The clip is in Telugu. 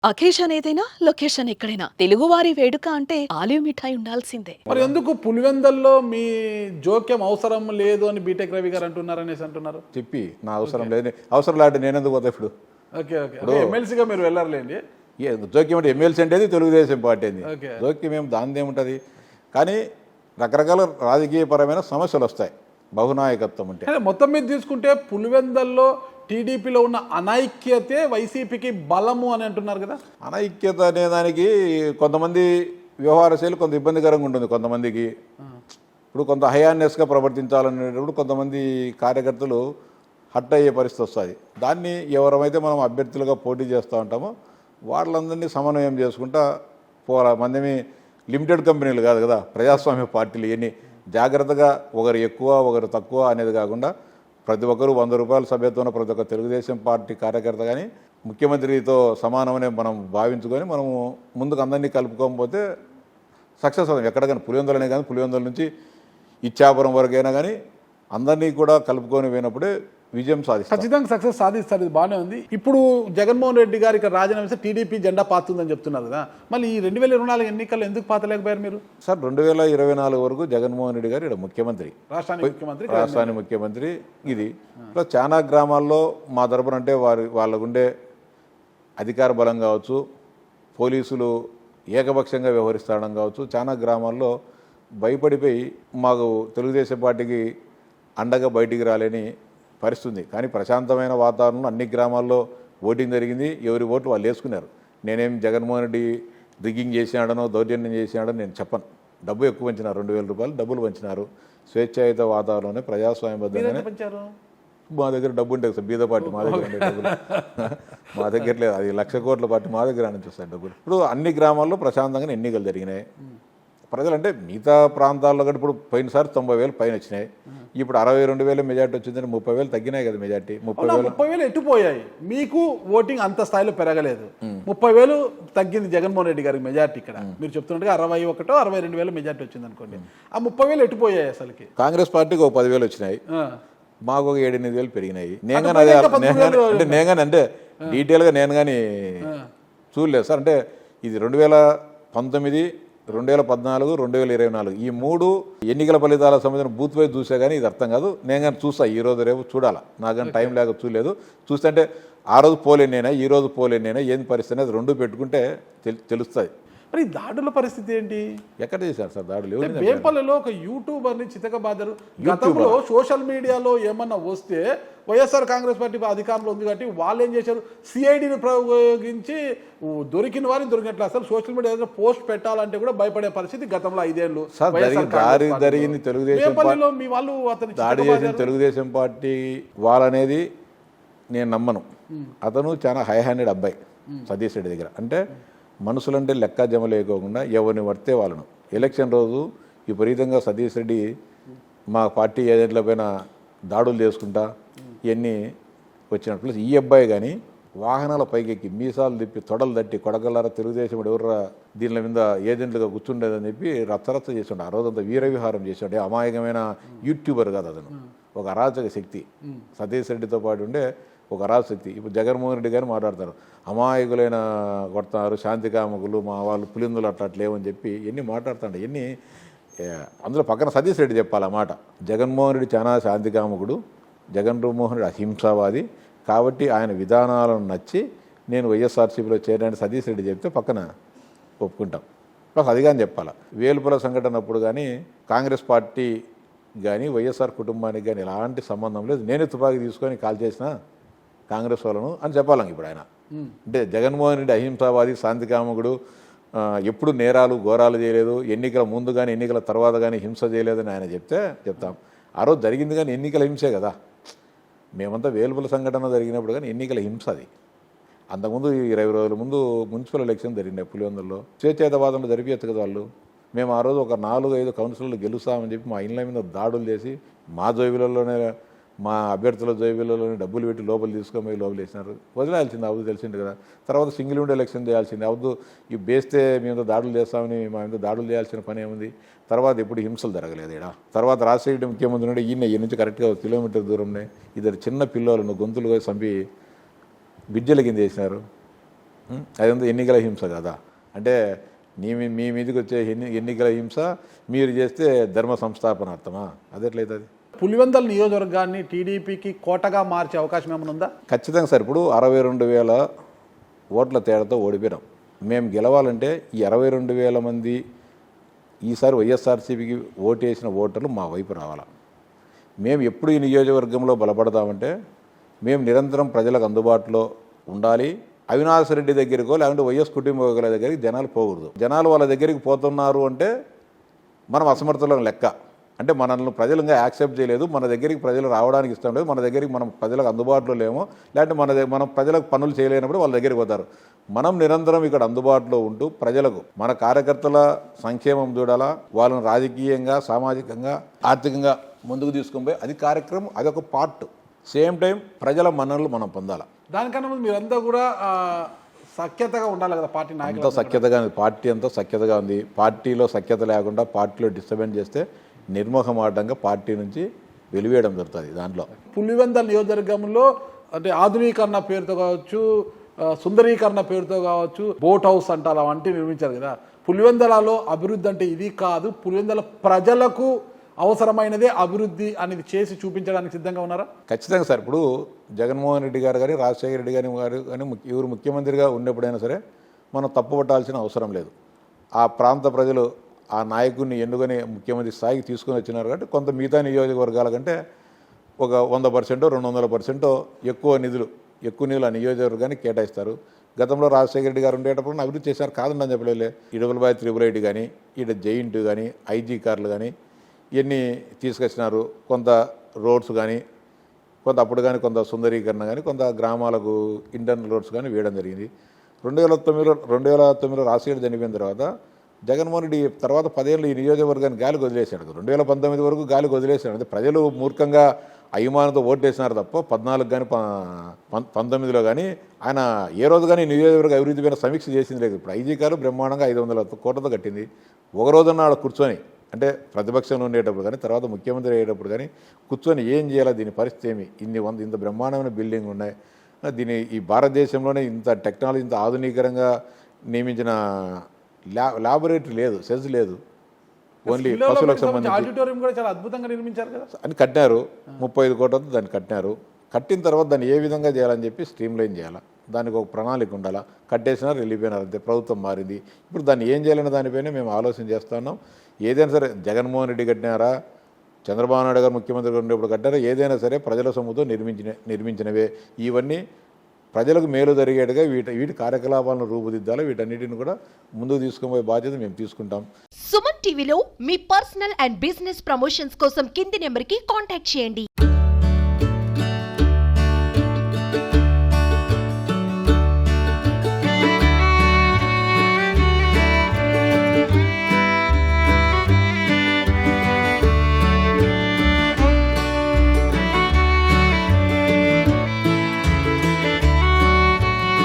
అకేషన్ ఏదైనా లొకేషన్ ఎక్కడైనా తెలుగువారి వేడుక అంటే ఆలివ్ మిఠాయి ఉండాల్సిందే. మరి ఎందుకు పులివెందల్లో మీ జోక్యం అవసరం లేదు అని బీటెక్ రవి గారు అంటున్నారు అనేసి అంటున్నారు? చెప్పి నా అవసరం లేదు, అవసరం లాంటి నేను ఎందుకు పోతా ఇప్పుడు? ఓకే ఓకే, ఎమ్మెల్సీగా మీరు వెళ్ళారులేండి. జోక్యం అంటే ఎమ్మెల్సీ అంటే తెలుగుదేశం పార్టీ అంది. ఓకే. జోక్యం ఏం దాని ఏముంటుంది? కానీ రకరకాల రాజకీయపరమైన సమస్యలు వస్తాయి బహునాయకత్వం ఉంటే. అంటే మొత్తం మీద తీసుకుంటే పులివెందల్లో టీడీపీలో ఉన్న అనైక్యతే వైసీపీకి బలము అని అంటున్నారు కదా. అనైక్యత అనే దానికి కొంతమంది వ్యవహార శైలి కొంత ఇబ్బందికరంగా ఉంటుంది కొంతమందికి. ఇప్పుడు కొంత హయాన్నెస్గా ప్రవర్తించాలనేటప్పుడు కొంతమంది కార్యకర్తలు హట్ అయ్యే పరిస్థితి వస్తుంది. దాన్ని ఎవరైతే మనం అభ్యర్థులుగా పోటీ చేస్తూ ఉంటామో వాళ్ళందరినీ సమన్వయం చేసుకుంటా పోరా. మందేమి లిమిటెడ్ కంపెనీలు కాదు కదా, ప్రజాస్వామ్య పార్టీలు. ఇవన్నీ జాగ్రత్తగా ఒకరు ఎక్కువ ఒకరు తక్కువ అనేది కాకుండా ప్రతి ఒక్కరూ 100 రూపాయల సభ్యత్వం ప్రతి ఒక్క తెలుగుదేశం పార్టీ కార్యకర్త కానీ ముఖ్యమంత్రితో సమానమనే మనం భావించుకొని మనము ముందుకు అందరినీ కలుపుకోకపోతే సక్సెస్ అవుతాం. ఎక్కడికైనా పులివెందులనే కానీ పులివెందుల నుంచి ఇచ్చాపురం వరకైనా కానీ అందరినీ కూడా కలుపుకొని పోయినప్పుడే విజయం సాధిస్తారు. ఖచ్చితంగా సక్సెస్ సాధిస్తారు. ఇది బాగానే ఉంది. ఇప్పుడు జగన్మోహన్ రెడ్డి గారు ఇక్కడ రాజీనామా చేస్తే టీడీపీ జెండా పాతుందని చెప్తున్నారు కదా. మళ్ళీ ఈ 2024 ఎన్నికల్లో ఎందుకు పాతలేకపోయారు మీరు? సార్ 2024 వరకు జగన్మోహన్ రెడ్డి గారు ఇక్కడ ముఖ్యమంత్రి, రాష్ట్రానికి ముఖ్యమంత్రి. ఇది ప్లస్ చాలా గ్రామాల్లో మా తరపున అంటే వాళ్ళకుండే అధికార బలం కావచ్చు, పోలీసులు ఏకపక్షంగా వ్యవహరిస్తడం కావచ్చు, చాలా గ్రామాల్లో భయపడిపోయి మాకు తెలుగుదేశం పార్టీకి అండగా బయటికి రాలేని పరిస్థితుంది. కానీ ప్రశాంతమైన వాతావరణంలో అన్ని గ్రామాల్లో ఓటింగ్ జరిగింది. ఎవరి ఓట్లు వాళ్ళు వేసుకున్నారు. నేనేం జగన్మోహన్ రెడ్డి రిగ్గింగ్ చేసినాడనో దౌర్జన్యం చేసినాడో నేను చెప్పను. డబ్బు ఎక్కువ పంచినారు, 2000 రూపాయలు డబ్బులు పంచినారు. స్వేచ్ఛాయుత వాతావరణంలోనే ప్రజాస్వామ్యబద్ధంగానే. మా దగ్గర డబ్బు ఉంటుంది సార్, బీద పార్టీ మా దగ్గర ఉండే డబ్బులు మా దగ్గర లేదు. అది 1,00,000 కోట్ల పార్టీ మా దగ్గర నుంచి వస్తాయి డబ్బులు. ఇప్పుడు అన్ని గ్రామాల్లో ప్రశాంతంగా ఎన్నికలు జరిగినాయి. ప్రజలంటే మిగతా ప్రాంతాల్లో కూడా ఇప్పుడు పోయినసారి 90,000 పైన వచ్చినాయి. ఇప్పుడు 62,000 మెజార్టీ వచ్చిందని 30,000 తగ్గినాయి కదా మెజార్టీ. 30,000 ఎట్టుపోయాయి. మీకు ఓటింగ్ అంత స్థాయిలో పెరగలేదు. 30,000 తగ్గింది జగన్మోహన్ రెడ్డి గారికి మెజార్టీ. ఇక్కడ మీరు చెప్తున్నట్టుగా 61,62,000 మెజార్టీ వచ్చింది అనుకోండి. ఆ 30,000 ఎట్టుపోయాయి అసలుకి. కాంగ్రెస్ పార్టీకి ఒక 10,000 వచ్చినాయి, మాకు ఒక 7-8,000 పెరిగినాయి. నేను కానీ అంటే డీటెయిల్గా నేను కానీ చూడలేదు సార్. అంటే ఇది 2019, 2014, 2024 ఈ 3 ఎన్నికల ఫలితాల సంబంధించిన బూత్ వైజ్ చూసా కానీ ఇది అర్థం కాదు. నేను కానీ చూస్తా, ఈ రోజు రేపు చూడాలా. నాకు కానీ టైం లేక చూడలేదు. చూస్తే అంటే ఆ రోజు పోలేను నేనా, ఈ రోజు పోలేను నేనా, ఏం పరిస్థితి అనేది 2 పెట్టుకుంటే తెలుస్తుంది. మరి దాడుల పరిస్థితి ఏంటి? ఎక్కడ చేశారు సార్ దాడులు? వేంపల్లిలో ఒక యూట్యూబర్ని చితకబాదారు. గతంలో సోషల్ మీడియాలో ఏమన్నా వస్తే వైఎస్ఆర్ కాంగ్రెస్ పార్టీ అధికారంలో ఉంది కాబట్టి వాళ్ళు ఏం చేశారు, సిఐడిని ప్రయోగించి దొరికిన వారిని దొరికినట్లు. అసలు సోషల్ మీడియా ఏదైనా పోస్ట్ పెట్టాలంటే కూడా భయపడే పరిస్థితి గతంలో 5 ఏళ్ళు జరిగింది. తెలుగుదేశం మీ వాళ్ళు అతను దాడి చేసిన తెలుగుదేశం పార్టీ వాళ్ళనేది నేను నమ్మను. అతను చాలా హై హ్యాండెడ్ అబ్బాయి సతీష్ రెడ్డి దగ్గర. అంటే మనుషులంటే లెక్క జమ లేకోకుండా ఎవరిని పడితే వాళ్ళను. ఎలక్షన్ రోజు విపరీతంగా సతీష్ రెడ్డి మా పార్టీ ఏజెంట్ల పైన దాడులు చేసుకుంటా ఇవన్నీ వచ్చినట్టు. ప్లస్ ఈ అబ్బాయి కానీ వాహనాల పైకెక్కి మీసాలు తిప్పి తొడలు తట్టి కొడగలారా తెలుగుదేశం ఎవర్రా దీనిల మీద ఏజెంట్లుగా కూర్చుండేదని చెప్పి రచ్చరచ్చ చేస్తుండే. ఆ రోజంతా వీరవిహారం చేసాడు. అమాయకమైన యూట్యూబర్ కాదు అతను, ఒక అరాచక శక్తి. సతీష్ రెడ్డితో పాటు ఉండే ఒక అరాశక్తి. ఇప్పుడు జగన్మోహన్ రెడ్డి గారు మాట్లాడతారు, అమాయకులైన కొడతారు, శాంతికామకులు మా వాళ్ళు పులిందులు అట్లేమని చెప్పి ఎన్ని మాట్లాడుతాడు. ఎన్ని అందులో పక్కన సతీష్ రెడ్డి చెప్పాలి ఆ మాట. జగన్మోహన్ రెడ్డి చాలా శాంతికామకుడు, జగన్మోహన్ రెడ్డి అహింసావాది కాబట్టి ఆయన విధానాలను నచ్చి నేను వైఎస్ఆర్సీపీలో చేరడానికి సతీష్ రెడ్డి చెప్తే పక్కన ఒప్పుకుంటాం. ప్లస్ అది కానీ చెప్పాలి, వేలుపుల సంఘటన అప్పుడు కానీ కాంగ్రెస్ పార్టీ కానీ వైఎస్ఆర్ కుటుంబానికి కానీ ఎలాంటి సంబంధం లేదు. నేనే తుపాకీ తీసుకొని కాల్ చేసిన కాంగ్రెస్ వాళ్ళను అని చెప్పాలి. ఇప్పుడు ఆయన అంటే జగన్మోహన్ రెడ్డి అహింసావాది, శాంతికామకుడు, ఎప్పుడు నేరాలు ఘోరాలు చేయలేదు, ఎన్నికల ముందు కానీ ఎన్నికల తర్వాత కానీ హింస చేయలేదని ఆయన చెప్తాం. ఆ రోజు జరిగింది కానీ ఎన్నికల హింసే కదా. మేమంతా వేలుపుల సంఘటన జరిగినప్పుడు కానీ ఎన్నికల హింస అది. అంతకుముందు 20 రోజుల ముందు మున్సిపల్ ఎలక్షన్ జరిగినాయి పులివెందుల్లో. స్వేచ్ఛాయుతవాదంలో జరిపించచ్చు కదా వాళ్ళు. మేము ఆ రోజు ఒక 4-5 కౌన్సిలర్లు గెలుస్తామని చెప్పి మా ఇళ్ళ మీద దాడులు చేసి మా జోబీలలోనే మా అభ్యర్థుల జోబీలలోనే డబ్బులు పెట్టి లోపల తీసుకొని పోయి లోపల వేసినారు. వదిలేయాల్సింది అవద్దు, తెలిసింది కదా. తర్వాత సింగిల్ విండో ఎలక్షన్ చేయాల్సింది అవద్దు. ఈ బేస్తే మేము దాడులు చేస్తామని మా మీద దాడులు చేయాల్సిన పని ఏముంది. తర్వాత ఎప్పుడు హింసలు జరగలేదు ఇక్కడ. తర్వాత రాజశేఖర ముఖ్యమంత్రి నుండి ఈ నుంచి కరెక్ట్గా 1 కిలోమీటర్ దూరంలో 2 చిన్న పిల్లలను గొంతులుగా చంపి బిడ్జల కింద వేసినారు. అదంతా ఎన్నికల హింస కదా. అంటే మీ మీదకి వచ్చే ఎన్నికల హింస మీరు చేస్తే ధర్మ సంస్థాపనార్థమా? అదెట్లయితుంది? పులివెందల నియోజకవర్గాన్ని టీడీపీకి కోటగా మార్చే అవకాశం ఏమైనా ఉందా? ఖచ్చితంగా సార్. ఇప్పుడు 62,000 ఓట్ల తేడాతో ఓడిపోయాం. మేము గెలవాలంటే ఈ 62,000 మంది ఈసారి వైఎస్ఆర్సీపీకి ఓటేసిన ఓటర్లు మా వైపు రావాలా. మేము ఎప్పుడు ఈ నియోజకవర్గంలో బలపడతామంటే మేము నిరంతరం ప్రజలకు అందుబాటులో ఉండాలి. అవినాష్ రెడ్డి దగ్గరికో లేకుంటే వైఎస్ కుటుంబ దగ్గరికి జనాలు పోకూడదు. జనాలు వాళ్ళ దగ్గరికి పోతున్నారు అంటే మనం అసమర్థులం లెక్క. అంటే మనల్ని ప్రజలు ఇంకా యాక్సెప్ట్ చేయలేదు, మన దగ్గరికి ప్రజలు రావడానికి ఇష్టం లేదు, మన దగ్గరికి మనం ప్రజలకు అందుబాటులో లేమో, లేదంటే మనం ప్రజలకు పనులు చేయలేనప్పుడు వాళ్ళ దగ్గరికి పోతారు. మనం నిరంతరం ఇక్కడ అందుబాటులో ఉంటూ ప్రజలకు మన కార్యకర్తల సంక్షేమం చూడాలా, వాళ్ళని రాజకీయంగా, సామాజికంగా, ఆర్థికంగా ముందుకు తీసుకొని పోయి అది కార్యక్రమం, అదొక పార్ట్. సేమ్ టైం ప్రజల మన్ననలు మనం పొందాలి. దానికన్నా ముందు మీరంతా కూడా సఖ్యతగా ఉండాలి కదా పార్టీ నాయకులు. అంతా సఖ్యతగా ఉంది, పార్టీ అంతా సఖ్యతగా ఉంది. పార్టీలో సఖ్యత లేకుండా పార్టీలో డిస్టర్బెన్స్ చేస్తే నిర్మోహమాటంగా పార్టీ నుంచి వెలివేయడం జరుగుతుంది. దాంట్లో పులివెందల నియోజకవర్గంలో అంటే ఆధునీకరణ పేరుతో కావచ్చు, సుందరీకరణ పేరుతో కావచ్చు, బోట్ హౌస్ అంటారు అవంటి నిర్మించారు కదా. పులివెందలలో అభివృద్ధి అంటే ఇది కాదు, పులివెందల ప్రజలకు అవసరమైనదే అభివృద్ధి అనేది చేసి చూపించడానికి సిద్ధంగా ఉన్నారా? ఖచ్చితంగా సార్. ఇప్పుడు జగన్మోహన్ రెడ్డి గారు కానీ రాజశేఖర రెడ్డి గారు కానీ ఎవరు ముఖ్యమంత్రిగా ఉన్నప్పుడైనా సరే మనం తప్పుపట్టాల్సిన అవసరం లేదు. ఆ ప్రాంత ప్రజలు ఆ నాయకుడిని ఎన్నుకొని ముఖ్యమంత్రి స్థాయికి తీసుకొని వచ్చినారు కాబట్టి కొంత మిగతా నియోజకవర్గాల కంటే ఒక 100%, 200% ఎక్కువ నిధులు ఆ నియోజకవర్గానికి కేటాయిస్తారు. గతంలో రాజశేఖర రెడ్డి గారు ఉండేటప్పుడు అభివృద్ధి చేశారు, కాదని అని చెప్పలేదు. ఇడబుల్బాయ్ 888 కానీ, ఈడ జైంట్ కానీ, ఐజీ కార్లు కానీ ఇవన్నీ తీసుకొచ్చినారు. కొంత రోడ్స్ కానీ, కొంత అప్పుడు కానీ కొంత సుందరీకరణ కానీ, కొంత గ్రామాలకు ఇంటర్నల్ రోడ్స్ కానీ వేయడం జరిగింది. 2009లో రాజశేఖర చనిపోయిన తర్వాత జగన్మోహన్ రెడ్డి తర్వాత 10 ఏళ్ళు ఈ నియోజకవర్గాన్ని గాలికి వదిలేశాడు. 2019 వరకు గాలికి వదిలేశాడు. అంటే ప్రజలు మూర్ఖంగా అభిమానంతో ఓటేసినారు తప్ప 14 కానీ 19లో కానీ ఆయన ఏ రోజు కానీ నియోజకవర్గ అభివృద్ధి పైన సమీక్ష చేసింది లేదు. ఇప్పుడు ఐజీ కారు బ్రహ్మాండంగా 500 కోట్లతో కట్టింది. ఒక రోజున ఆడ కూర్చొని, అంటే ప్రతిపక్షంలో ఉండేటప్పుడు కానీ తర్వాత ముఖ్యమంత్రి అయ్యేటప్పుడు కానీ కూర్చొని ఏం చేయాలా, దీని పరిస్థితి ఏమి, ఇంత బ్రహ్మాండమైన బిల్డింగ్ ఉన్నాయి, దీని ఈ భారతదేశంలోనే ఇంత టెక్నాలజీ, ఇంత ఆధునీకరంగా నియమించిన ల్యాబొరేటరీ లేదు, సెజ్ లేదు, ఓన్లీ పశువులకు సంబంధించి ఆడిటోరియం కూడా చాలా అద్భుతంగా నిర్మించారు కదా అని కట్టినారు. 35 కోట్లతో దాన్ని కట్టినారు. కట్టిన తర్వాత దాన్ని ఏ విధంగా చేయాలని చెప్పి స్ట్రీమ్లైన్ చేయాలా, దానికి ఒక ప్రణాళిక ఉండాలా. కట్టేసినారు, వెళ్ళిపోయినారు, అంతే. ప్రభుత్వం మారింది. ఇప్పుడు దాన్ని ఏం చేయాలనే దానిపైన మేము ఆలోచన చేస్తున్నాం. ఏదైనా సరే జగన్మోహన్ రెడ్డి కట్టినారా, చంద్రబాబు నాయుడు గారు ముఖ్యమంత్రిగా ఉండేప్పుడు కట్టారా, ఏదైనా సరే ప్రజల సొమ్ముతో నిర్మించినవే. ఇవన్నీ ప్రజలకు మేలు జరిగేట్టుగా వీటి కార్యకలాపాలను రూపుదిద్దాలి. వీటన్నిటిని కూడా ముందుకు తీసుకుపోయే బాధ్యత మేము తీసుకుంటాం. సుమన్ టీవీలో మీ పర్సనల్ అండ్ బిజినెస్ ప్రమోషన్స్ కోసం కింది నెంబర్కి కాంటాక్ట్ చేయండి.